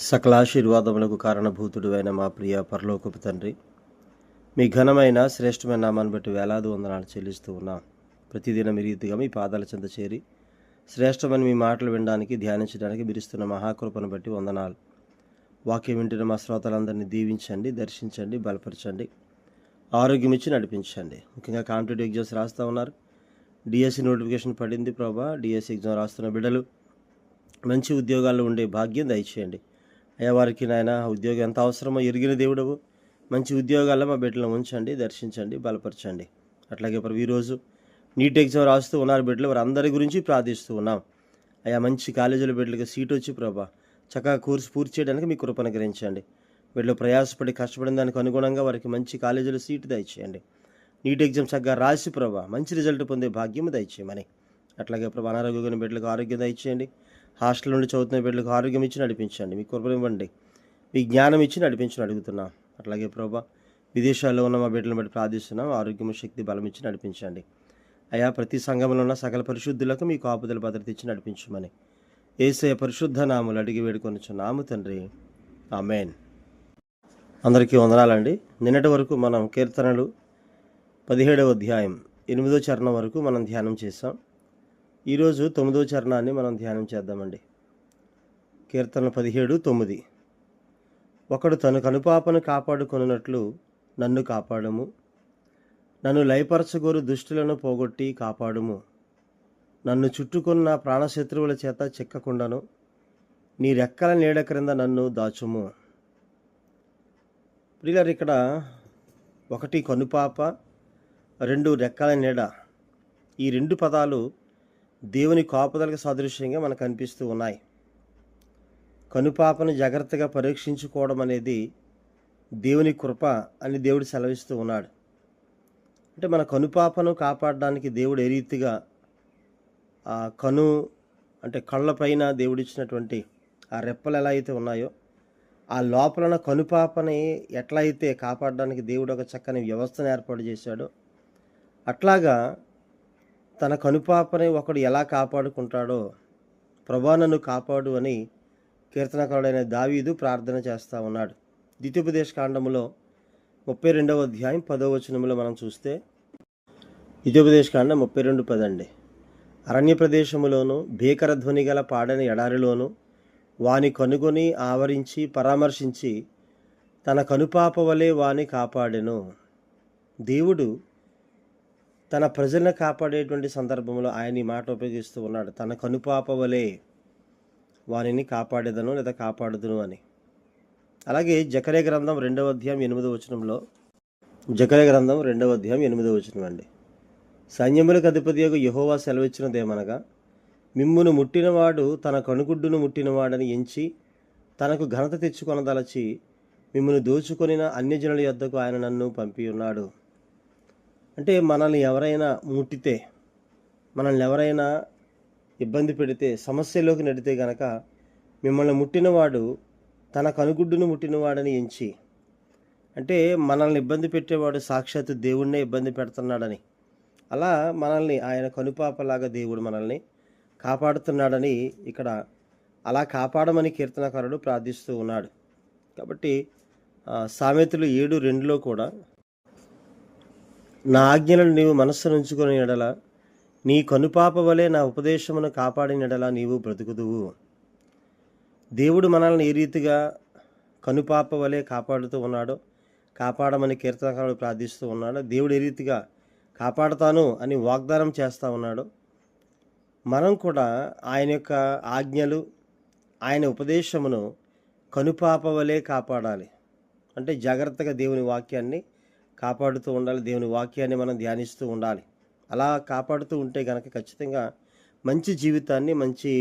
సకలాశీర్వాదములకు కారణభూతుడు అయిన మా ప్రియ పరలోకపు తండ్రి, మీ ఘనమైన శ్రేష్టమైన నామాన్ని బట్టి వేలాది వందనాలు చెల్లిస్తూ ఉన్నాం. ప్రతిదినం ఈ రీతిగా మీ పాదాల చెంత చేరి శ్రేష్టమైన మీ మాటలు వినడానికి, ధ్యానించడానికి మీరిస్తున్న మహాకృపను బట్టి వందనాలు. వాక్యం వింటున్న మా శ్రోతలందరినీ దీవించండి, దర్శించండి, బలపరచండి, ఆరోగ్యం ఇచ్చి నడిపించండి. ముఖ్యంగా కాంపిటేటివ్ ఎగ్జామ్స్ రాస్తూ ఉన్నారు. డిఎస్సి నోటిఫికేషన్ పడింది ప్రభా. డిఎస్సి ఎగ్జామ్ రాస్తున్న బిడ్డలు మంచి ఉద్యోగాల్లో ఉండే భాగ్యం దయచేయండి అయ్యా. వారికి నాయన ఉద్యోగం ఎంత అవసరమో ఎరిగిన దేవుడవు. మంచి ఉద్యోగాల్లో మా బిడ్డలను ఉంచండి, దర్శించండి, బలపరచండి. అట్లాగే ప్రభు ఈరోజు నీట్ ఎగ్జామ్ రాస్తూ ఉన్నారు బిడ్డలు, వారు అందరి గురించి ప్రార్థిస్తూ ఉన్నాం అయ్యా. మంచి కాలేజీల బిడ్డలకి సీట్ వచ్చి ప్రభా చక్కగా కోర్సు పూర్తి చేయడానికి మీ కృపను అనుగ్రహించండి. బిడ్డలు ప్రయాసపడి కష్టపడిన దానికి అనుగుణంగా వారికి మంచి కాలేజీలో సీటు దయచేయండి. నీట్ ఎగ్జామ్ చక్కగా రాసి ప్రభా మంచి రిజల్ట్ పొందే భాగ్యం దయచేయమని. అట్లాగే ప్రభా అనారోగ్యమైన బిడ్డలకు ఆరోగ్యం దయచేయండి. హాస్టల్ నుండి చదువుతున్న బిడ్డలకు ఆరోగ్యం ఇచ్చి నడిపించండి. మీ కృపను ఇవ్వండి, మీ జ్ఞానం ఇచ్చి నడిపించని అడుగుతున్నాం. అట్లాగే ప్రభా విదేశాల్లో ఉన్న మా బిడ్డలను బట్టి ప్రార్థిస్తున్నాం. ఆరోగ్యము, శక్తి, బలం ఇచ్చి నడిపించండి అయ్యా. ప్రతి సంఘంలో ఉన్న సకల పరిశుద్ధులకు మీ కాపుదల భద్రత ఇచ్చి నడిపించమని యేసయ్య పరిశుద్ధ నామములు అడిగి వేడుకొనుచున్నాము తండ్రి, ఆమేన్. అందరికీ వందనాలండి. నిన్నటి వరకు మనం కీర్తనలు 17వ అధ్యాయం 8వ చరణం వరకు మనం ధ్యానం చేసాం. ఈరోజు 9వ చరణాన్ని మనం ధ్యానం చేద్దామండి. కీర్తన 17:9. ఒకడు తన కనుపాపను కాపాడుకొనున్నట్లు నన్ను కాపాడుము, నన్ను లయపరచగోరు దుష్టులను పోగొట్టి కాపాడుము, నన్ను చుట్టుకున్న ప్రాణశత్రువుల చేత చిక్కకుండాను నీ రెక్కల నీడ క్రింద నన్ను దాచుము. ప్రియులారు, ఇక్కడ 1 కనుపాప, 2 రెక్కల నీడ, ఈ 2 పదాలు దేవుని కాపుదలకు సాదృశ్యంగా మనకు అనిపిస్తూ ఉన్నాయి. కనుపాపను జాగ్రత్తగా పరీక్షించుకోవడం అనేది దేవుని కృప అని దేవుడు సెలవిస్తూ ఉన్నాడు. అంటే మన కనుపాపను కాపాడడానికి దేవుడు ఏ రీతిగా ఆ అంటే కళ్ళపైన దేవుడిచ్చినటువంటి ఆ రెప్పలు ఎలా అయితే ఉన్నాయో, ఆ లోపలన కనుపాపని ఎట్లా అయితే కాపాడడానికి దేవుడు ఒక చక్కని వ్యవస్థను ఏర్పాటు చేశాడో, అట్లాగా తన కనుపాపని ఒకడు ఎలా కాపాడుకుంటాడో, ప్రభా నన్ను కాపాడు అని కీర్తనకారుడైన దావీదు ప్రార్థన చేస్తూ ఉన్నాడు. ద్వితీయోపదేశ కాండములో 32వ అధ్యాయం 10వ వచనంలో మనం చూస్తే, ద్వితీయోపదేశ కాండం 32:10 అండి. అరణ్య ప్రదేశములోను భీకర ధ్వని గల పాడని ఎడారిలోను వాని కనుగొని ఆవరించి పరామర్శించి తన కనుపాప వలె వాని కాపాడెను. దేవుడు తన ప్రజలను కాపాడేటువంటి సందర్భంలో ఆయన ఈ మాట ఉపయోగిస్తూ ఉన్నాడు, తన కనుపాప వలె వానిని కాపాడేదను లేదా కాపాడుదును అని. అలాగే జకర్యా గ్రంథం 2వ అధ్యాయం 8వ వచనంలో, జకర్యా గ్రంథం 2వ అధ్యాయం 8వ వచనం అండి. సైన్యములకు అధిపతియగు యెహోవా సెలవిచ్చినదేమనగా, మిమ్మును ముట్టినవాడు తన కనుగుడ్డును ముట్టినవాడని ఎంచి తనకు ఘనత తెచ్చుకొనదలచి మిమ్మును దోచుకొనిన అన్యజనుల యొద్దకు ఆయన నన్ను పంపి ఉన్నాడు. అంటే మనల్ని ఎవరైనా ముట్టితే, మనల్ని ఎవరైనా ఇబ్బంది పెడితే, సమస్యలోకి నెడితే గనక మిమ్మల్ని ముట్టినవాడు తన కనుగుడ్డును ముట్టినవాడని ఎంచి, అంటే మనల్ని ఇబ్బంది పెట్టేవాడు సాక్షాత్తు దేవుడినే ఇబ్బంది పెడుతున్నాడని, అలా మనల్ని ఆయన కనుపాపలాగా దేవుడు మనల్ని కాపాడుతున్నాడని ఇక్కడ అలా కాపాడమని కీర్తనకారుడు ప్రార్థిస్తూ ఉన్నాడు. కాబట్టి సామెతలు 7:2లో కూడా, నా ఆజ్ఞలను నీవు మనస్సు నుంచుకొని ఎడల నీ కనుపాప వలె నా ఉపదేశమును కాపాడిన ఎడల నీవు బ్రతుకుదువు. దేవుడు మనల్ని ఏ రీతిగా కనుపాప వలె కాపాడుతూ ఉన్నాడో, కాపాడమని కీర్తనకారుడు ప్రార్థిస్తూ ఉన్నాడో, దేవుడు ఏ రీతిగా కాపాడుతాను అని వాగ్దానం చేస్తూ ఉన్నాడో, మనం కూడా ఆయన యొక్క ఆజ్ఞలు, ఆయన ఉపదేశమును కనుపాప వలె కాపాడాలి. అంటే జాగ్రత్తగా దేవుని వాక్యాన్ని కాపాడుతూ ఉండాలి, దేవుని వాక్యాన్ని మనం ధ్యానిస్తూ ఉండాలి. అలా కాపాడుతూ ఉంటే కనుక ఖచ్చితంగా మంచి జీవితాన్ని, మంచి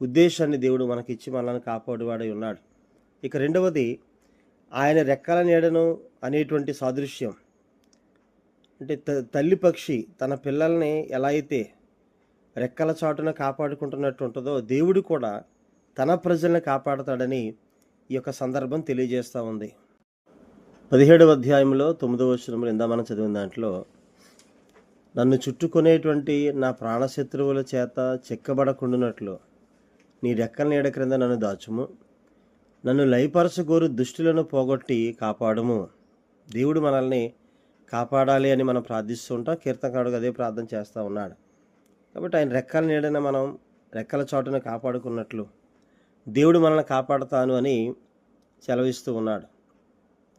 ఉద్దేశాన్ని దేవుడు మనకిచ్చి మనల్ని కాపాడువాడై ఉన్నాడు. ఇక రెండవది, ఆయన రెక్కల నీడను అనేటువంటి సాదృశ్యం. అంటే తల్లి పక్షి తన పిల్లల్ని ఎలా అయితే రెక్కల చాటున కాపాడుకుంటున్నట్టు ఉంటుందో, దేవుడు కూడా తన ప్రజల్ని కాపాడుతాడని ఈ యొక్క సందర్భం తెలియజేస్తూ ఉంది. 17వ అధ్యాయంలో 9వ వచనంలో ఇందా మనం చదివిన దాంట్లో, నన్ను చుట్టుకునేటువంటి నా ప్రాణశత్రువుల చేత చెక్కబడకుండునట్లు నీ రెక్కల నీడ క్రింద నన్ను దాచుము, నన్ను లయపరచగోరు దుష్టులను పోగొట్టి కాపాడుము. దేవుడు మనల్ని కాపాడాలి అని మనం ప్రార్థిస్తూ ఉంటాం. కీర్తనకారుడు అదే ప్రార్థన చేస్తూ ఉన్నాడు. కాబట్టి ఆయన రెక్కల నీడన మనం రెక్కల చాటున కాపాడుకున్నట్లు దేవుడు మనల్ని కాపాడుతాను అని సెలవిస్తూ ఉన్నాడు.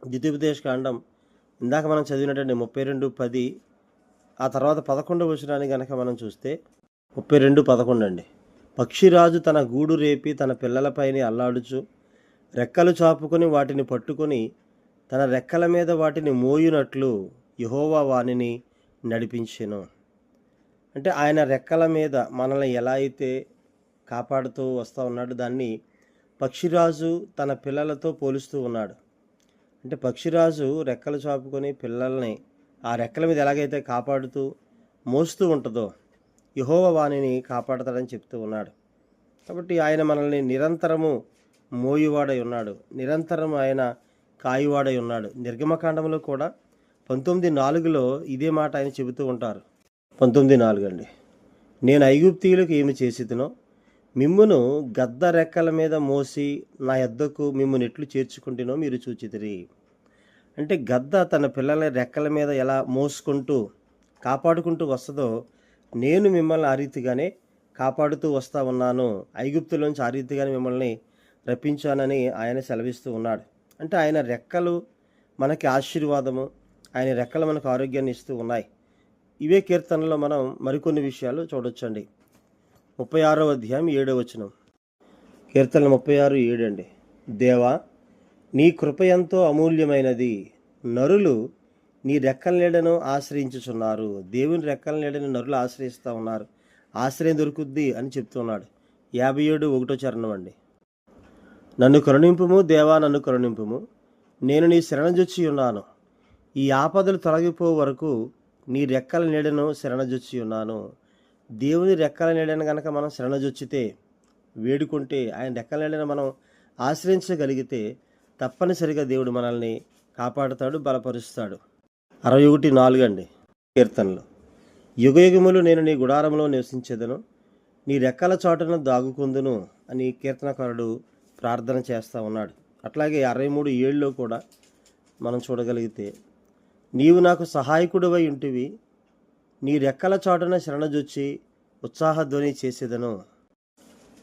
ద్వితీయోపదేశకాండం ఇందాక మనం చదివినటువంటి 32:10, ఆ తర్వాత 11వ వచనాన్ని కనుక మనం చూస్తే 32:11 అండి. పక్షిరాజు తన గూడు రేపి తన పిల్లలపైన అల్లాడుచు రెక్కలు చాపుకొని వాటిని పట్టుకొని తన రెక్కల మీద వాటిని మోయునట్లు యెహోవా వానిని నడిపించెను. అంటే ఆయన రెక్కల మీద మనల్ని ఎలా అయితే కాపాడుతూ వస్తూ ఉన్నాడు, దాన్ని పక్షిరాజు తన పిల్లలతో పోలుస్తూ ఉన్నాడు. అంటే పక్షిరాజు రెక్కలు చాపుకొని పిల్లల్ని ఆ రెక్కల మీద ఎలాగైతే కాపాడుతూ మోస్తూ ఉంటుందో యెహోవా వానిని కాపాడతాడని చెప్తూ ఉన్నాడు. కాబట్టి ఆయన మనల్ని నిరంతరము మోయువాడై ఉన్నాడు, నిరంతరం ఆయన కాయువాడై ఉన్నాడు. నిర్గమకాండంలో కూడా 19:4లో ఇదే మాట ఆయన చెబుతూ ఉంటారు. 19:4 అండి. నేను ఐగుప్తీయులకు ఏమి చేసితినో మిమ్మును గద్ద రెక్కల మీద మోసి నా యొద్దకు మిమ్మును ఎట్లు చేర్చుకుంటునో మీరు చూచితిరి. అంటే గద్ద తన పిల్లల రెక్కల మీద ఎలా మోసుకుంటూ కాపాడుకుంటూ వస్తుందో నేను మిమ్మల్ని ఆ రీతిగానే కాపాడుతూ వస్తూ ఉన్నాను, ఐగుప్తులోంచి ఆ రీతిగానే మిమ్మల్ని రప్పించానని ఆయన సెలవిస్తూ ఉన్నాడు. అంటే ఆయన రెక్కలు మనకి ఆశీర్వాదము, ఆయన రెక్కలు మనకు ఆరోగ్యాన్ని ఇస్తూ ఉన్నాయి. ఇవే కీర్తనలో మనం మరికొన్ని విషయాలు చూడొచ్చండి. 36వ అధ్యాయం 7వ వచనం. కీర్తన 36:7 అండి. దేవా, నీ కృప ఎంతో అమూల్యమైనది, నరులు నీ రెక్కల నీడను ఆశ్రయించుచున్నారు. దేవుని రెక్కల నీడను నరులు ఆశ్రయిస్తూ ఉన్నారు, ఆశ్రయం దొరుకుద్ది అని చెప్తున్నాడు. 57:1 చరణం అండి. నన్ను కరుణింపుము దేవా, నన్ను కరుణింపుము, నేను నీ శరణజొచ్చి ఉన్నాను. ఈ ఆపదలు తొలగిపో వరకు నీ రెక్కల నీడను శరణజొచ్చి ఉన్నాను. దేవుని రెక్కల నీడను కనుక మనం శరణజొచ్చితే, వేడుకుంటే, ఆయన రెక్కల నీడను మనం ఆశ్రయించగలిగితే తప్పనిసరిగా దేవుడు మనల్ని కాపాడుతాడు, బలపరుస్తాడు. 61:4 అండి కీర్తనలో. యుగయుగములు నేను నీ గుడారంలో నివసించెదను, నీ రెక్కల చాటున దాగుకుందును అని కీర్తనకారుడు ప్రార్థన చేస్తూ ఉన్నాడు. అట్లాగే 63:7లో కూడా మనం చూడగలిగితే, నీవు నాకు సహాయకుడివై ఉంటివి, నీ రెక్కల చాటున శరణజొచ్చి ఉత్సాహధ్వని చేసేదను.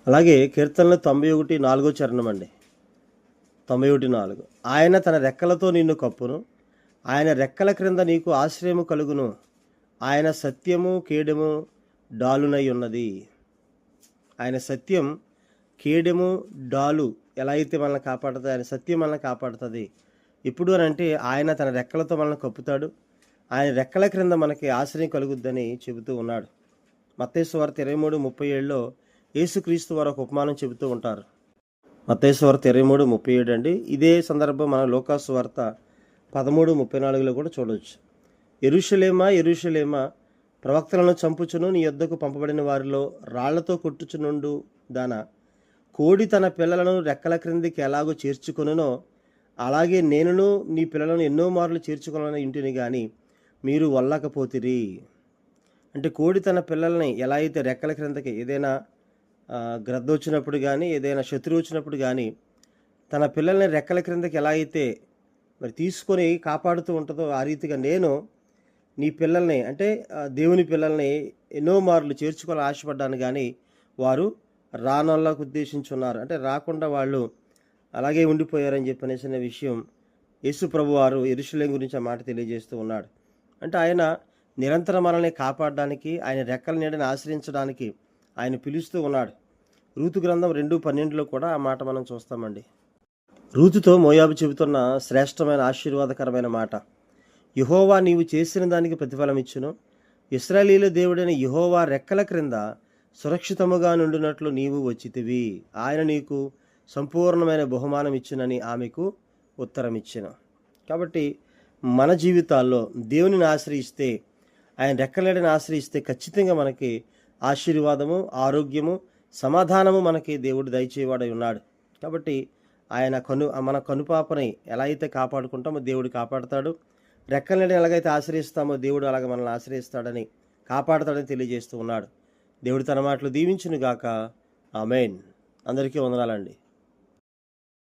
అలాగే కీర్తనలు 91:4 చరణం అండి. 91:4 ఆయన తన రెక్కలతో నిన్ను కప్పును, ఆయన రెక్కల క్రింద నీకు ఆశ్రయము కలుగును, ఆయన సత్యము కేడెము డాలునై ఉన్నది. ఆయన సత్యం కేడెము డాలు ఎలా అయితే మనల్ని కాపాడుతుంది, ఆయన సత్యం మనల్ని కాపాడుతుంది. ఎప్పుడు అని అంటే ఆయన తన రెక్కలతో మనల్ని కప్పుతాడు, ఆయన రెక్కల క్రింద మనకి ఆశ్రయం కలుగుద్దని చెబుతూ ఉన్నాడు. మత్తయి సువార్త 23:37లో యేసుక్రీస్తు వారు ఒక ఉపమానం చెబుతూ ఉంటారు. మత్తయి సువార్త 23:37 అండి. ఇదే సందర్భం మనం లూకా సువార్త 13:34లో కూడా చూడవచ్చు. యెరూషలేమా యెరూషలేమా, ప్రవక్తలను చంపుచును నీ యొద్దకు పంపబడిన వారిలో రాళ్లతో కొట్టుచునుండు దానా, కోడి తన పిల్లలను రెక్కల క్రిందికి ఎలాగో చేర్చుకొనునో అలాగే నేనును నీ పిల్లలను ఎన్నో మార్లు చేర్చుకోవాలని ఇంటిని కానీ మీరు వల్లకపోతిరి. అంటే కోడి తన పిల్లల్ని ఎలా అయితే రెక్కల క్రిందకి ఏదైనా గ్రద్ద వచ్చినప్పుడు కానీ, ఏదైనా శత్రువు వచ్చినప్పుడు కానీ తన పిల్లల్ని రెక్కల క్రిందకి ఎలా అయితే మరి తీసుకొని కాపాడుతూ ఉంటుందో, ఆ రీతిగా నేను నీ పిల్లల్ని, అంటే దేవుని పిల్లల్ని ఎన్నో మార్లు చేర్చుకోవాలని ఆశపడ్డాను, కానీ వారు రానోళ్ళకు ఉద్దేశించున్నారు. అంటే రాకుండా వాళ్ళు అలాగే ఉండిపోయారని చెప్పనేసిన విషయం యేసు ప్రభు వారు యెరూషలేము గురించి ఆ మాట తెలియజేస్తూ ఉన్నాడు. అంటే ఆయన నిరంతరం మనల్ని కాపాడడానికి, ఆయన రెక్కల నీడని ఆశ్రయించడానికి ఆయన పిలుస్తూ ఉన్నాడు. రూతు గ్రంథం 2:12లో కూడా ఆ మాట మనం చూస్తామండి. రూతుతో మోయాబు చెబుతున్న శ్రేష్టమైన ఆశీర్వాదకరమైన మాట, యెహోవా నీవు చేసిన దానికి ప్రతిఫలం ఇచ్చును, ఇశ్రాయేలీయుల దేవుడైన యెహోవా రెక్కల క్రింద సురక్షితముగా నుండినట్లు నీవు వచ్చితివి, ఆయన నీకు సంపూర్ణమైన బహుమానం ఇచ్చునని ఆమెకు ఉత్తరం ఇచ్చెను. కాబట్టి మన జీవితాల్లో దేవునిని ఆశ్రయిస్తే, ఆయన రెక్కలడిని ఆశ్రయిస్తే ఖచ్చితంగా మనకి ఆశీర్వాదము, ఆరోగ్యము, సమాధానము మనకి దేవుడు దయచేవాడై ఉన్నాడు. కాబట్టి ఆయన మన కనుపాపని ఎలా అయితే కాపాడుకుంటామో దేవుడు కాపాడుతాడు, రెక్కలడిని ఎలాగైతే ఆశ్రయిస్తామో దేవుడు అలాగ మనల్ని ఆశ్రయిస్తాడని, కాపాడుతాడని తెలియజేస్తూ ఉన్నాడు. దేవుడు తన మాటలు దీవించును గాక. ఆమేన్. అందరికీ వందనాలండి.